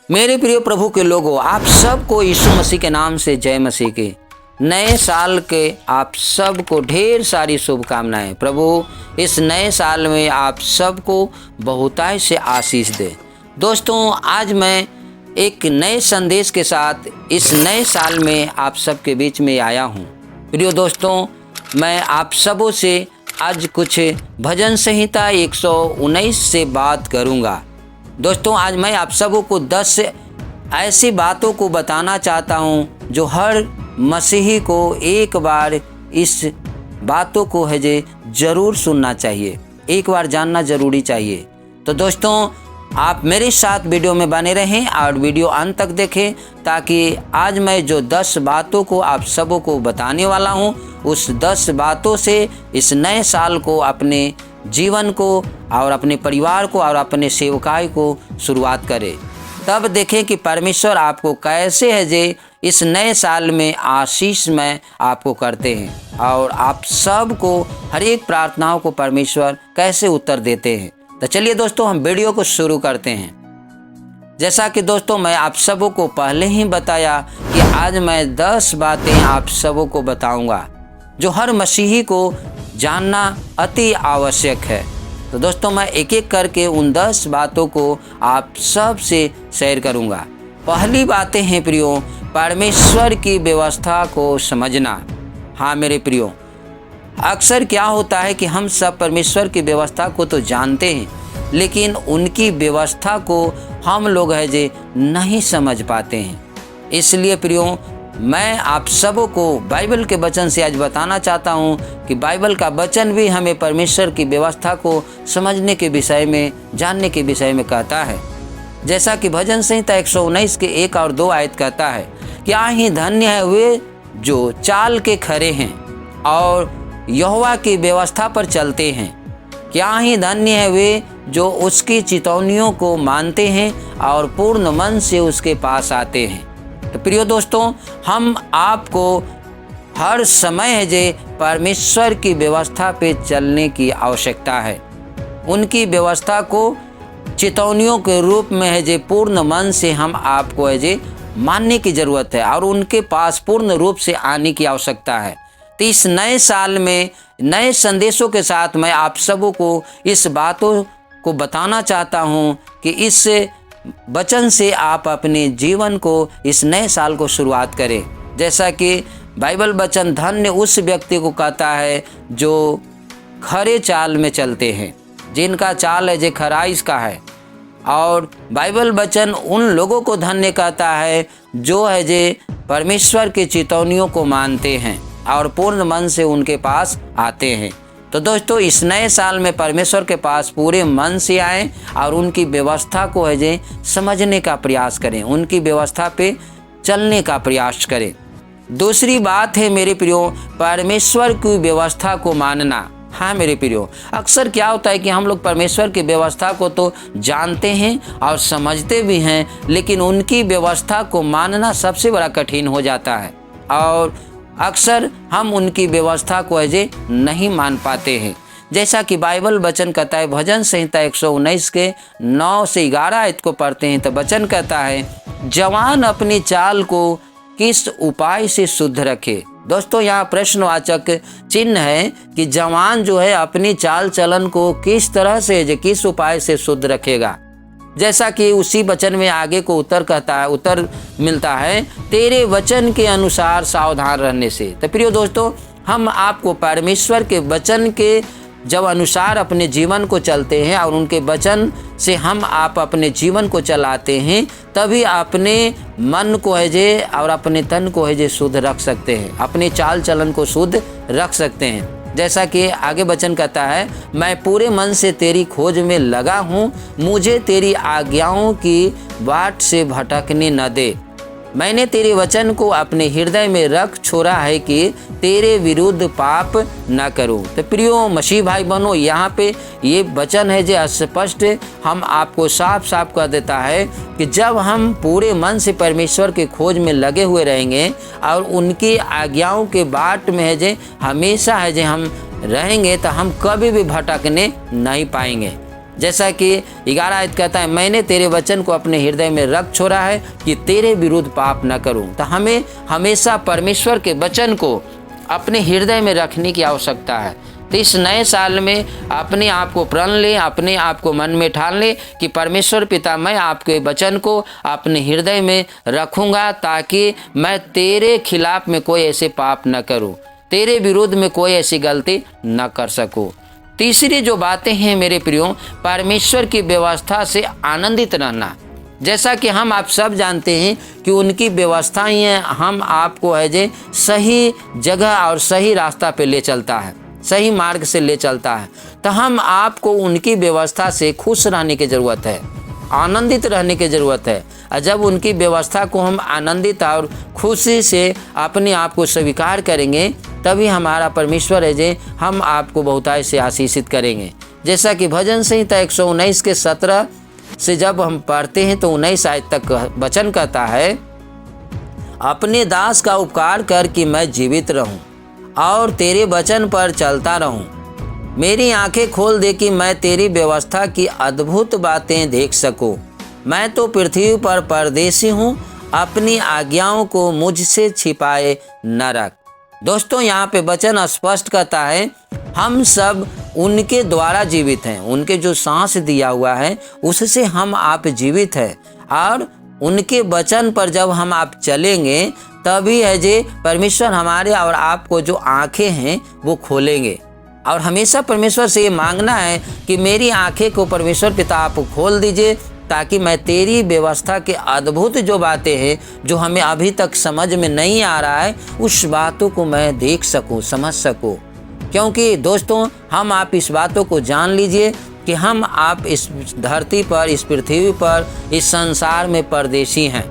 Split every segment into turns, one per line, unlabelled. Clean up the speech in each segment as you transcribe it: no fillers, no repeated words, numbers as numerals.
मेरे प्रिय प्रभु के लोगों, आप सबको यीशु मसीह के नाम से जय मसीह की। नए साल के आप सबको ढेर सारी शुभकामनाएं। प्रभु इस नए साल में आप सबको बहुतायत से आशीष दे। दोस्तों, आज मैं एक नए संदेश के साथ इस नए साल में आप सबके बीच में आया हूँ। प्रिय दोस्तों, मैं आप सबों से आज कुछ भजन संहिता 119 से बात करूँगा। दोस्तों, आज मैं आप सबों को 10 ऐसी बातों को बताना चाहता हूँ जो हर मसीही को एक बार इस बातों को है जे ज़रूर सुनना चाहिए, एक बार जानना ज़रूरी चाहिए। तो दोस्तों, आप मेरे साथ वीडियो में बने रहें और वीडियो अंत तक देखें, ताकि आज मैं जो 10 बातों को आप सबों को बताने वाला हूँ, उस 10 बातों से इस नए साल को, अपने जीवन को और अपने परिवार को और अपने सेवकाई को शुरुआत करें। तब देखें कि परमेश्वर आपको कैसे है जे इस नए साल में आशीष में आपको करते हैं और आप सब को हर एक प्रार्थनाओं को परमेश्वर कैसे उत्तर देते हैं। तो चलिए दोस्तों, हम वीडियो को शुरू करते हैं। जैसा कि दोस्तों मैं आप सबों को पहले ही बताया कि आज मैं 10 बातें आप सबों को बताऊंगा जो हर मसीही को जानना अति आवश्यक है। तो दोस्तों, मैं एक एक करके उन 10 बातों को आप सब से शेयर करूंगा। पहली बातें हैं प्रियो, परमेश्वर की व्यवस्था को समझना। हाँ मेरे प्रियो, अक्सर क्या होता है कि हम सब परमेश्वर की व्यवस्था को तो जानते हैं, लेकिन उनकी व्यवस्था को हम लोग है जे नहीं समझ पाते हैं। इसलिए प्रियो, मैं आप सबों को बाइबल के वचन से आज बताना चाहता हूँ कि बाइबल का वचन भी हमें परमेश्वर की व्यवस्था को समझने के विषय में, जानने के विषय में कहता है। जैसा कि भजन संहिता 119 के 1 और 2 आयत कहता है, क्या ही धन्य है वे जो चाल के खरे हैं और यहोवा की व्यवस्था पर चलते हैं। क्या ही धन्य है वे जो उसकी चितौनियों को मानते हैं और पूर्ण मन से उसके पास आते हैं। तो प्रिय दोस्तों, हम आपको हर समय है जे परमेश्वर की व्यवस्था पे चलने की आवश्यकता है। उनकी व्यवस्था को चितौनियों के रूप में है जे पूर्ण मन से हम आपको है जे मानने की ज़रूरत है और उनके पास पूर्ण रूप से आने की आवश्यकता है। तो इस नए साल में नए संदेशों के साथ मैं आप सबों को इस बातों को बताना चाहता हूँ कि इस वचन से आप अपने जीवन को, इस नए साल को शुरुआत करें। जैसा कि बाइबल वचन धन्य उस व्यक्ति को कहता है जो खरे चाल में चलते हैं, जिनका चाल है जे खराइश का है। और बाइबल वचन उन लोगों को धन्य कहता है जो है जे परमेश्वर की चितौनियों को मानते हैं और पूर्ण मन से उनके पास आते हैं। तो दोस्तों, इस नए साल में परमेश्वर के पास पूरे मन से आएं और उनकी व्यवस्था को है जे समझने का प्रयास करें, उनकी व्यवस्था पे चलने का प्रयास करें। दूसरी बात है मेरे प्रियो, परमेश्वर की व्यवस्था को मानना। हाँ मेरे प्रियो, अक्सर क्या होता है कि हम लोग परमेश्वर की व्यवस्था को तो जानते हैं और समझते भी हैं, लेकिन उनकी व्यवस्था को मानना सबसे बड़ा कठिन हो जाता है और अक्सर हम उनकी व्यवस्था को अजय नहीं मान पाते हैं। जैसा कि बाइबल वचन कहता है, भजन संहिता 119 के 9 से 11 आयत को पढ़ते हैं तो वचन कहता है, जवान अपनी चाल को किस उपाय से शुद्ध रखे। दोस्तों, यहाँ प्रश्नवाचक चिन्ह है कि जवान जो है अपनी चाल चलन को किस तरह से, किस उपाय से शुद्ध रखेगा। जैसा कि उसी वचन में आगे को उत्तर मिलता है, तेरे वचन के अनुसार सावधान रहने से। तो प्रिय दोस्तों, हम आपको परमेश्वर के वचन के जब अनुसार अपने जीवन को चलते हैं और उनके वचन से हम आप अपने जीवन को चलाते हैं, तभी अपने मन को है जे और अपने तन को है जे शुद्ध रख सकते हैं, अपने चाल चलन को शुद्ध रख सकते हैं। जैसा कि आगे वचन कहता है, मैं पूरे मन से तेरी खोज में लगा हूँ, मुझे तेरी आज्ञाओं की बाट से भटकने न दे। मैंने तेरे वचन को अपने हृदय में रख छोड़ा है कि तेरे विरुद्ध पाप न करूं। तो प्रियो मसीह भाई बहनों, यहाँ पे ये वचन है जो स्पष्ट हम आपको साफ साफ कह देता है कि जब हम पूरे मन से परमेश्वर के खोज में लगे हुए रहेंगे और उनकी आज्ञाओं के बाट में है जे हमेशा है जे हम रहेंगे, तो हम कभी भी भटकने नहीं पाएंगे। जैसा कि 11 आयत कहता है, मैंने तेरे वचन को अपने हृदय में रख छोड़ा है कि तेरे विरुद्ध पाप न करूं। तो हमें हमेशा परमेश्वर के वचन को अपने हृदय में रखने की आवश्यकता है। तो इस नए साल में अपने आप को प्रण लें, अपने आप को मन में ठान लें कि परमेश्वर पिता, मैं आपके वचन को अपने हृदय में रखूँगा ताकि मैं तेरे खिलाफ में कोई ऐसे पाप न करूँ, तेरे विरुद्ध में कोई ऐसी गलती न कर सकूँ। तीसरी जो बातें हैं मेरे प्रियो, परमेश्वर की व्यवस्था से आनंदित रहना। जैसा कि हम आप सब जानते हैं कि उनकी व्यवस्थाएं हम आपको है जे सही जगह और सही रास्ता पे ले चलता है, सही मार्ग से ले चलता है। तो हम आपको उनकी व्यवस्था से खुश रहने की ज़रूरत है, आनंदित रहने की ज़रूरत है। और जब उनकी व्यवस्था को हम आनंदित और खुशी से अपने आप को स्वीकार करेंगे, तभी हमारा परमेश्वर है जे हम आपको बहुतायत से आशीषित करेंगे। जैसा कि भजन संहिता 119 के 17 से जब हम पढ़ते हैं तो 19 आयत तक वचन कहता है, अपने दास का उपकार कर कि मैं जीवित रहूं और तेरे वचन पर चलता रहूं। मेरी आंखें खोल दे कि मैं तेरी व्यवस्था की अद्भुत बातें देख सकूं। मैं तो पृथ्वी पर परदेसी हूं, अपनी आज्ञाओं को मुझसे छिपाए न रख। दोस्तों, यहाँ पे वचन स्पष्ट कहता है, हम सब उनके द्वारा जीवित हैं। उनके जो सांस दिया हुआ है उससे हम आप जीवित हैं, और उनके वचन पर जब हम आप चलेंगे तभी है जे परमेश्वर हमारे और आपको जो आंखें हैं वो खोलेंगे। और हमेशा परमेश्वर से ये मांगना है कि मेरी आंखें को परमेश्वर पिता आप खोल दीजिए, ताकि मैं तेरी व्यवस्था के अद्भुत जो बातें हैं जो हमें अभी तक समझ में नहीं आ रहा है, उस बातों को मैं देख सकूं, समझ सकूं। क्योंकि दोस्तों, हम आप इस बातों को जान लीजिए कि हम आप इस धरती पर, इस पृथ्वी पर, इस संसार में परदेसी हैं।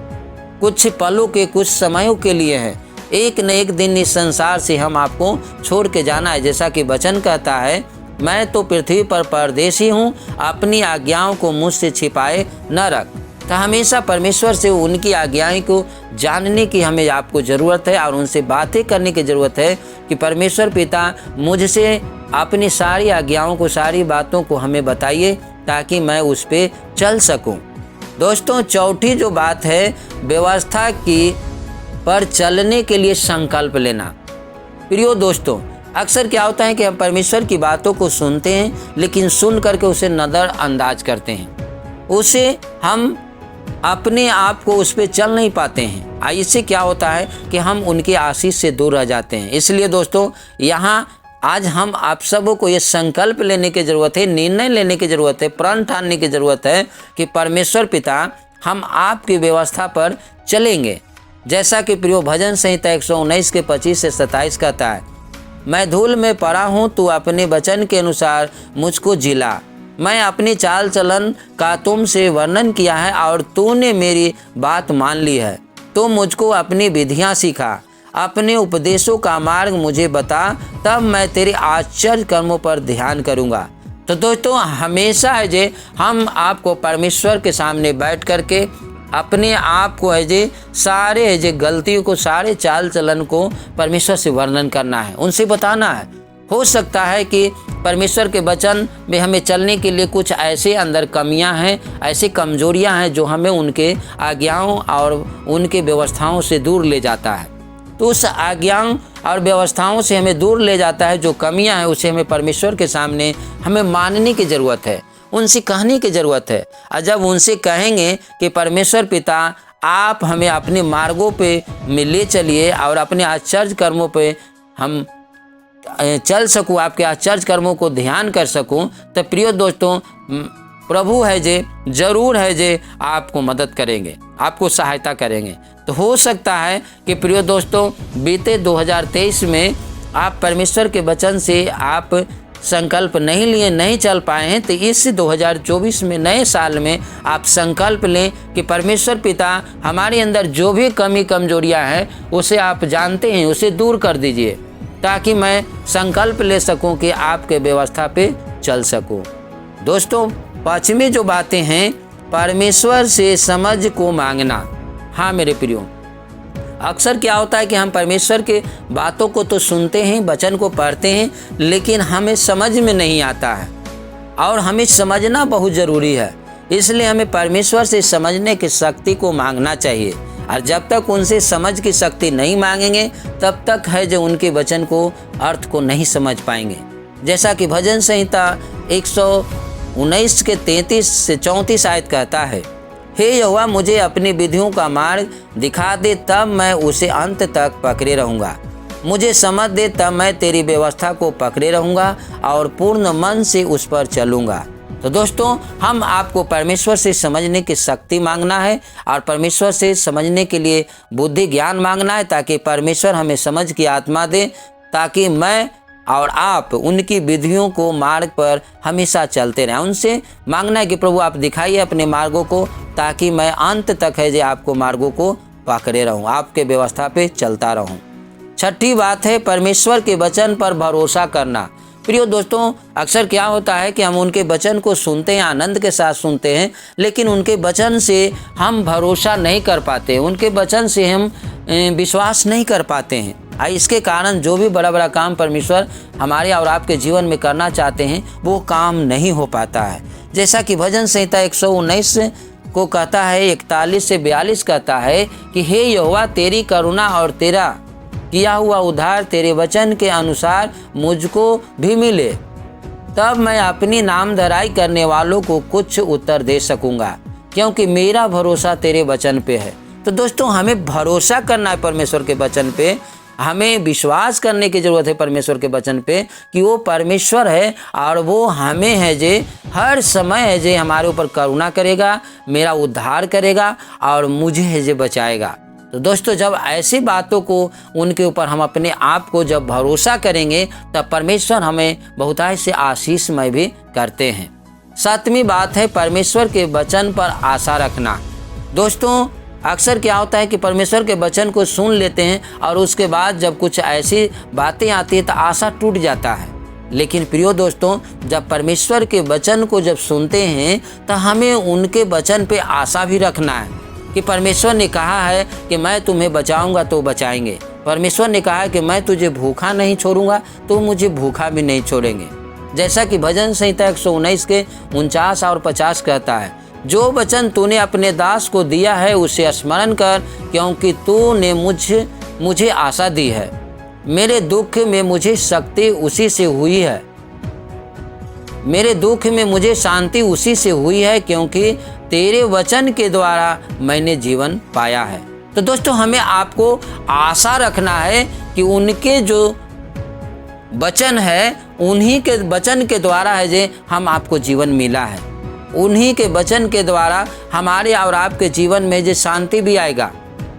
कुछ पलों के, कुछ समयों के लिए हैं। एक न एक दिन इस संसार से हम आपको छोड़ के जाना है। जैसा कि वचन कहता है, मैं तो पृथ्वी पर परदेसी हूँ, अपनी आज्ञाओं को मुझसे छिपाए न रख। तो हमेशा परमेश्वर से उनकी आज्ञाएं को जानने की हमें आपको ज़रूरत है और उनसे बातें करने की ज़रूरत है कि परमेश्वर पिता मुझसे अपनी सारी आज्ञाओं को, सारी बातों को हमें बताइए ताकि मैं उस पर चल सकूं। दोस्तों, चौथी जो बात है, व्यवस्था की पर चलने के लिए संकल्प लेना। प्रियो दोस्तों, अक्सर क्या होता है कि हम परमेश्वर की बातों को सुनते हैं, लेकिन सुन करके उसे नज़रअंदाज करते हैं, उसे हम अपने आप को उस पर चल नहीं पाते हैं। इससे क्या होता है कि हम उनके आशीष से दूर रह जाते हैं। इसलिए दोस्तों, यहाँ आज हम आप सबों को ये संकल्प लेने की ज़रूरत है, निर्णय लेने की ज़रूरत है, प्रण ठानने की ज़रूरत है कि परमेश्वर पिता, हम आपकी व्यवस्था पर चलेंगे। जैसा कि प्रियो भजन संहिता 119 के 25 से 27 कहता है, मैं धूल में पड़ा हूँ, तू अपने वचन के अनुसार मुझको जिला। मैं अपनी चाल चलन का तुमसे वर्णन किया है और तूने मेरी बात मान ली है। तो मुझको अपनी विधियाँ सिखा, अपने उपदेशों का मार्ग मुझे बता, तब मैं तेरे आश्चर्य कर्मों पर ध्यान करूँगा। तो दोस्तों, हमेशा है जे हम आपको परमेश्वर के सामने बैठ करके अपने आप को है जे सारे है जे गलतियों को, सारे चाल चलन को परमेश्वर से वर्णन करना है, उनसे बताना है। हो सकता है कि परमेश्वर के वचन में हमें चलने के लिए कुछ ऐसे अंदर कमियां हैं, ऐसी कमजोरियां हैं जो हमें उनके आज्ञाओं और उनके व्यवस्थाओं से दूर ले जाता है। तो उस आज्ञाओं और व्यवस्थाओं से हमें दूर ले जाता है, जो कमियां हैं उसे हमें परमेश्वर के सामने हमें मानने की ज़रूरत है, उनसे कहने की ज़रूरत है। और जब उनसे कहेंगे कि परमेश्वर पिता, आप हमें अपने मार्गों पे में ले चलिए और अपने आश्चर्य कर्मों पे हम चल सकूँ, आपके आश्चर्य कर्मों को ध्यान कर सकूँ, तो प्रिय दोस्तों, प्रभु है जे जरूर है जे आपको मदद करेंगे, आपको सहायता करेंगे। तो हो सकता है कि प्रिय दोस्तों, बीते 2023 में आप परमेश्वर के वचन से आप संकल्प नहीं लिए, नहीं चल पाए हैं। तो इस 2024 में, नए साल में आप संकल्प लें कि परमेश्वर पिता, हमारे अंदर जो भी कमी कमजोरियां हैं उसे आप जानते हैं, उसे दूर कर दीजिए, ताकि मैं संकल्प ले सकूं कि आपके व्यवस्था पे चल सकूं। दोस्तों, पांचवी जो बातें हैं, परमेश्वर से समझ को मांगना। हाँ मेरे प्रियो, अक्सर क्या होता है कि हम परमेश्वर के बातों को तो सुनते हैं, वचन को पढ़ते हैं, लेकिन हमें समझ में नहीं आता है। और हमें समझना बहुत ज़रूरी है। इसलिए हमें परमेश्वर से समझने की शक्ति को मांगना चाहिए, और जब तक उनसे समझ की शक्ति नहीं मांगेंगे तब तक है जो उनके वचन को अर्थ को नहीं समझ पाएंगे। जैसा कि भजन संहिता 119 के 33 से 34 आयत कहता है, हे यहोवा मुझे अपनी विधियों का मार्ग दिखा दे, तब मैं उसे अंत तक पकड़े रहूँगा। मुझे समझ दे, तब मैं तेरी व्यवस्था को पकड़े रहूँगा और पूर्ण मन से उस पर चलूँगा। तो दोस्तों, हम आपको परमेश्वर से समझने की शक्ति मांगना है और परमेश्वर से समझने के लिए बुद्धि ज्ञान मांगना है, ताकि परमेश्वर हमें समझ की आत्मा दे, ताकि मैं और आप उनकी विधियों को मार्ग पर हमेशा चलते रहें। उनसे मांगना है कि प्रभु आप दिखाइए अपने मार्गों को, ताकि मैं अंत तक है जो आपको मार्गों को पकड़े रहूं, आपके व्यवस्था पे चलता रहूं। छठी बात है परमेश्वर के वचन पर भरोसा करना। प्रिय दोस्तों, अक्सर क्या होता है कि हम उनके वचन को सुनते हैं, आनंद के साथ सुनते हैं, लेकिन उनके वचन से हम भरोसा नहीं कर पाते, उनके वचन से हम विश्वास नहीं कर पाते हैं। इसके कारण जो भी बड़ा बड़ा काम परमेश्वर हमारे और आपके जीवन में करना चाहते हैं वो काम नहीं हो पाता है। जैसा कि भजन संहिता 119 को कहता है, 41 से 42 कहता है कि हे यहोवा तेरी करुणा और तेरा किया हुआ उद्धार तेरे वचन के अनुसार मुझको भी मिले, तब मैं अपनी नामधराई करने वालों को कुछ उत्तर दे सकूंगा, क्योंकि मेरा भरोसा तेरे वचन पे है। तो दोस्तों, हमें भरोसा करना है परमेश्वर के वचन पे, हमें विश्वास करने की ज़रूरत है परमेश्वर के वचन पे कि वो परमेश्वर है और वो हमें है जे हर समय है जे हमारे ऊपर करुणा करेगा, मेरा उद्धार करेगा और मुझे है जे बचाएगा। तो दोस्तों, जब ऐसी बातों को उनके ऊपर हम अपने आप को जब भरोसा करेंगे तब परमेश्वर हमें बहुतायत से आशीषमय भी करते हैं। सातवीं बात है परमेश्वर के वचन पर आशा रखना। दोस्तों, अक्सर क्या होता है कि परमेश्वर के वचन को सुन लेते हैं और उसके बाद जब कुछ ऐसी बातें आती है तो आशा टूट जाता है। लेकिन प्रियो दोस्तों, जब परमेश्वर के वचन को जब सुनते हैं तो हमें उनके वचन पे आशा भी रखना है कि परमेश्वर ने कहा है कि मैं तुम्हें बचाऊंगा तो बचाएंगे। परमेश्वर ने कहा है कि मैं तुझे भूखा नहीं छोड़ूंगा तो मुझे भूखा भी नहीं छोड़ेंगे। जैसा कि भजन संहिता 119 के 49 और 50 कहता है, जो वचन तूने अपने दास को दिया है उसे स्मरण कर, क्योंकि तूने मुझे आशा दी है। मेरे दुख में मुझे शक्ति उसी से हुई है, मेरे दुख में मुझे शांति उसी से हुई है, क्योंकि तेरे वचन के द्वारा मैंने जीवन पाया है। तो दोस्तों, हमें आपको आशा रखना है कि उनके जो वचन है, उन्हीं के वचन के द्वारा है जे हम आपको जीवन मिला है, उन्हीं के वचन के द्वारा हमारे और आपके जीवन में जो शांति भी आएगा।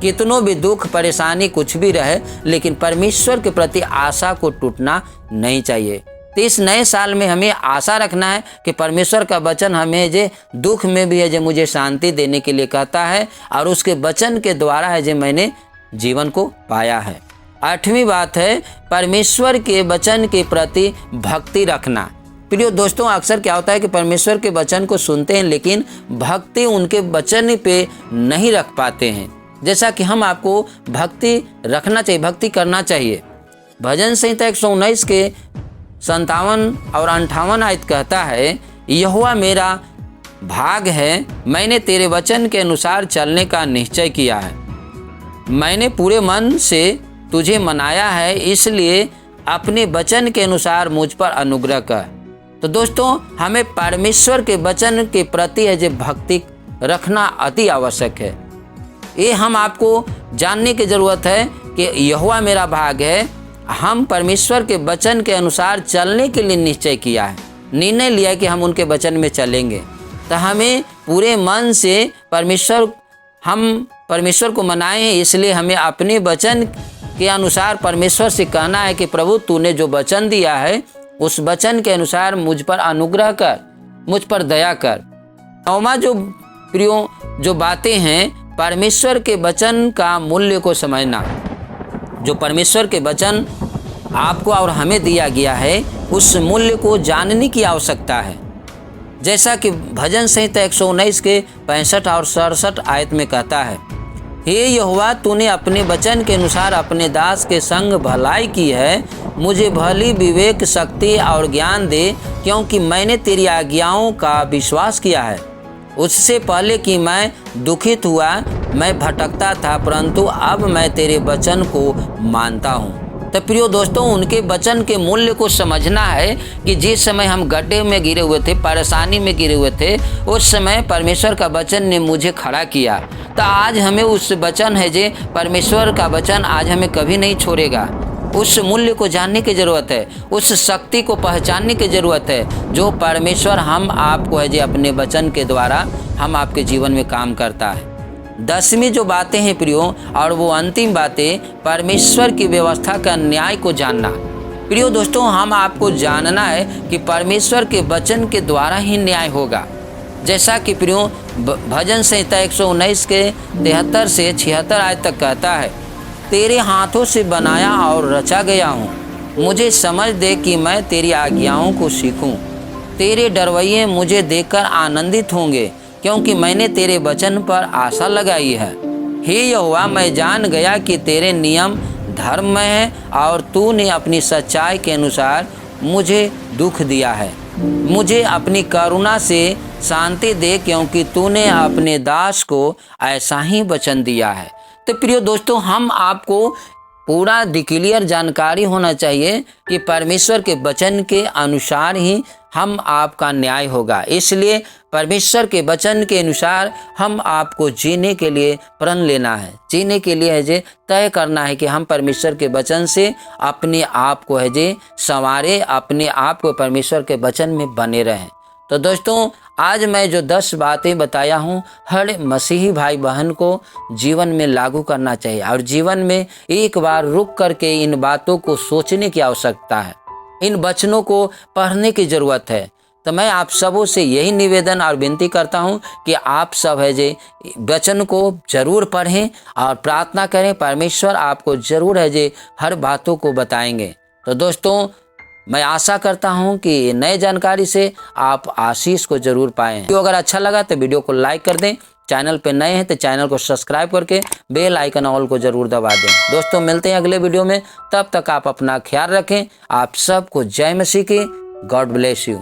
कितनों भी दुख परेशानी कुछ भी रहे, लेकिन परमेश्वर के प्रति आशा को टूटना नहीं चाहिए। तो इस नए साल में हमें आशा रखना है कि परमेश्वर का वचन हमें जे दुख में भी है जे मुझे शांति देने के लिए कहता है, और उसके वचन के द्वारा है जे मैंने जीवन को पाया है। आठवीं बात है परमेश्वर के वचन के प्रति भक्ति रखना। प्रिय दोस्तों, अक्सर क्या होता है कि परमेश्वर के वचन को सुनते हैं लेकिन भक्ति उनके वचन पे नहीं रख पाते हैं। जैसा कि हम आपको भक्ति रखना चाहिए, भक्ति करना चाहिए। भजन संहिता 119 के 57 और 58 आयत कहता है, यहोवा मेरा भाग है, मैंने तेरे वचन के अनुसार चलने का निश्चय किया है। मैंने पूरे मन से तुझे मनाया है, इसलिए अपने वचन के अनुसार मुझ पर अनुग्रह कर। तो दोस्तों, हमें परमेश्वर के वचन के प्रति है जो भक्ति रखना अति आवश्यक है। ये हम आपको जानने की ज़रूरत है कि यहोवा मेरा भाग है, हम परमेश्वर के वचन के अनुसार चलने के लिए निश्चय किया है, निर्णय लिया है कि हम उनके वचन में चलेंगे। तो हमें पूरे मन से हम परमेश्वर को मनाए हैं, इसलिए हमें अपने वचन के अनुसार परमेश्वर से कहना है कि प्रभु तूने जो वचन दिया है उस वचन के अनुसार मुझ पर अनुग्रह कर, मुझ पर दया कर। नौवां जो बातें हैं परमेश्वर के वचन का मूल्य को समझना। जो परमेश्वर के वचन आपको और हमें दिया गया है उस मूल्य को जानने की आवश्यकता है। जैसा कि भजन संहिता 119 के 65 और 67 आयत में कहता है, हे यहोवा, तूने अपने वचन के अनुसार अपने दास के संग भलाई की है। मुझे भली विवेक, शक्ति और ज्ञान दे, क्योंकि मैंने तेरी आज्ञाओं का विश्वास किया है। उससे पहले कि मैं दुखित हुआ, मैं भटकता था, परंतु अब मैं तेरे वचन को मानता हूँ। तो प्रियो दोस्तों, उनके वचन के मूल्य को समझना है कि जिस समय हम गड्ढे में गिरे हुए थे, परेशानी में गिरे हुए थे, उस समय परमेश्वर का वचन ने मुझे खड़ा किया। तो आज हमें उस वचन है जे परमेश्वर का वचन आज हमें कभी नहीं छोड़ेगा। उस मूल्य को जानने की ज़रूरत है, उस शक्ति को पहचानने की ज़रूरत है जो परमेश्वर हम आपको है जे अपने वचन के द्वारा हम आपके जीवन में काम करता है। 10वीं जो बातें हैं प्रियो, और वो अंतिम बातें, परमेश्वर की व्यवस्था का न्याय को जानना। प्रियो दोस्तों, हम आपको जानना है कि परमेश्वर के वचन के द्वारा ही न्याय होगा। जैसा कि प्रियो भजन संहिता 119 के 73 से 76 आयत तक कहता है, तेरे हाथों से बनाया और रचा गया हूँ, मुझे समझ दे कि मैं तेरी आज्ञाओं को सीखूं। तेरे डरवैये मुझे देखकर आनंदित होंगे, क्योंकि मैंने तेरे वचन पर आशा लगाई है। हे यहोवा, मैं जान गया कि तेरे नियम धर्ममय है और तूने अपनी सच्चाई के अनुसार मुझे दुख दिया है। मुझे अपनी करुणा से शांति दे, क्योंकि तूने अपने दास को ऐसा ही वचन दिया है। तो प्रिय दोस्तों, हम आपको पूरा क्लियर जानकारी होना चाहिए कि परमेश्वर के वचन के अनुसार ही हम आपका न्याय होगा। इसलिए परमेश्वर के वचन के अनुसार हम आपको जीने के लिए प्रण लेना है, जीने के लिए है जे तय करना है कि हम परमेश्वर के वचन से अपने आप को है जे संवारे, अपने आप को परमेश्वर के वचन में बने रहें। तो दोस्तों, आज मैं जो 10 बातें बताया हूँ, हर मसीही भाई बहन को जीवन में लागू करना चाहिए और जीवन में एक बार रुक करके इन बातों को सोचने की आवश्यकता है, इन वचनों को पढ़ने की ज़रूरत है। तो मैं आप सबों से यही निवेदन और विनती करता हूँ कि आप सब है जे वचन को जरूर पढ़ें और प्रार्थना करें। परमेश्वर आपको जरूर है जे हर बातों को बताएंगे। तो दोस्तों, मैं आशा करता हूं कि नए जानकारी से आप आशीष को जरूर पाएं। वीडियो अगर अच्छा लगा तो वीडियो को लाइक कर दें, चैनल पे नए हैं तो चैनल को सब्सक्राइब करके बेल आइकन ऑल को जरूर दबा दें। दोस्तों, मिलते हैं अगले वीडियो में, तब तक आप अपना ख्याल रखें। आप सबको जय मसीह की। God bless you.